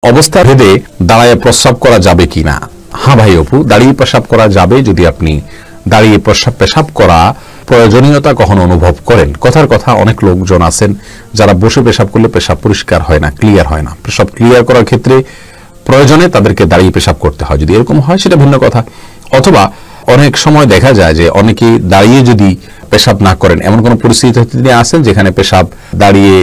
অবস্থা ভেদে দাঁড়ায় প্রস্রাব করা যাবে কিনা? হ্যাঁ ভাই অপু, দাঁড়িয়ে পেশাব করা যাবে যদি আপনি দাঁড়িয়ে পেশাব করা প্রয়োজনীয়তা কখনো অনুভব করেন। কথার কথা, অনেক লোকজন আছেন যারা বসে পেশাব করলে পেশাব পরিষ্কার হয় না, ক্লিয়ার হয় না। পেশাব ক্লিয়ার করার ক্ষেত্রে প্রয়োজনে তাদেরকে দাঁড়িয়ে পেশাব করতে হয়। যদি এরকম হয় সেটা ভিন্ন কথা। অথবা অনেক সময় দেখা যায় যে অনেকে দাঁড়িয়ে যদি পেশাব না করেন, এমন কোন পরিস্থিতি তিনি আছেন যেখানে পেশাব দাঁড়িয়ে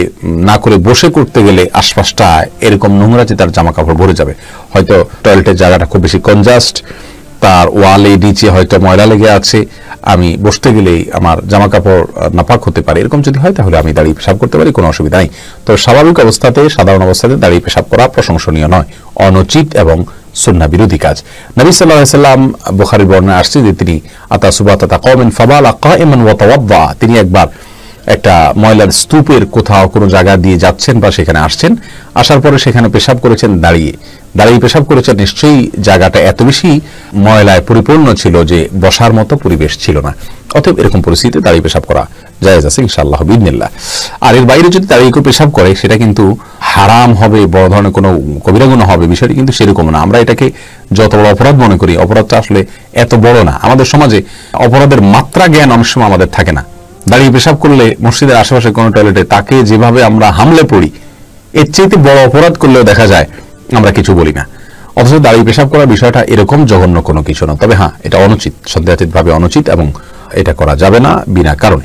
না করে বসে করতে গেলে আশপাশটা এরকম নোংরাতে তার জামা কাপড় ভরে যাবে। হয়তো টয়লেটের জায়গাটা খুব বেশি কনজাস্ট, তার ওয়ালে নিচে হয়তো ময়লা লেগে আছে, আমি বসতে গেলেই আমার জামা কাপড় নাপাক হতে পারে। এরকম যদি হয় তাহলে আমি দাঁড়িয়ে পেশাব করতে পারি, কোনো অসুবিধা নেই। তো স্বাভাবিক অবস্থাতে, সাধারণ অবস্থাতে দাঁড়িয়ে পেশাব করা প্রশংসনীয় নয়, অনুচিত এবং সুন্নাহ বিরোধী কাজ। নবী সাল্লাল্লাহু আলাইহি ওয়াসাল্লাম, বুখারীর বর্ণনায় আসছে যে তিনি আতা সুবাতাতা কওমিন ফাবালা কাইমান ওয়া তাওয়াদ্দা, তিনি একবার একটা ময়লার স্তূপের কোথাও কোনো জায়গা দিয়ে যাচ্ছেন বা সেখানে আসছেন, আসার পরে সেখানে পেশাব করেছেন দাঁড়িয়ে পেশাব করেছেন। নিশ্চয়ই জায়গাটা এত বেশি ময়লায় পরিপূর্ণ ছিল যে বসার মতো পরিবেশ ছিল না। অতএব এরকম পরিস্থিতিতে দাঁড়িয়ে পেশাব করা জায়েজ আছে ইনশাআল্লাহ বিইذনিল্লাহ। আর এর বাইরে যদি দাঁড়িয়ে কেউ পেশাব করে সেটা কিন্তু হারাম হবে, বড় ধরনের কোনো কবিরা গুনাহ হবে, বিষয়টি কিন্তু সেরকম না। আমরা এটাকে যত বড় অপরাধ মনে করি, অপরাধটা আসলে এত বড় না। আমাদের সমাজে অপরাধের মাত্রা জ্ঞান অনেক সময় আমাদের থাকে না। দাঁড়িয়ে পেশাব করলে মসজিদের আশেপাশে কোনো টয়লেটে তাকে যেভাবে আমরা হামলে পড়ি, এর চাইতে বড় অপরাধ করলেও দেখা যায় আমরা কিছু বলি না। অথচ দাঁড়িয়ে পেশাব করার বিষয়টা এরকম জঘন্য কোনো কিছু না। তবে হ্যাঁ, এটা অনুচিত, সন্দেহাতীতভাবে অনুচিত এবং এটা করা যাবে না বিনা কারণে।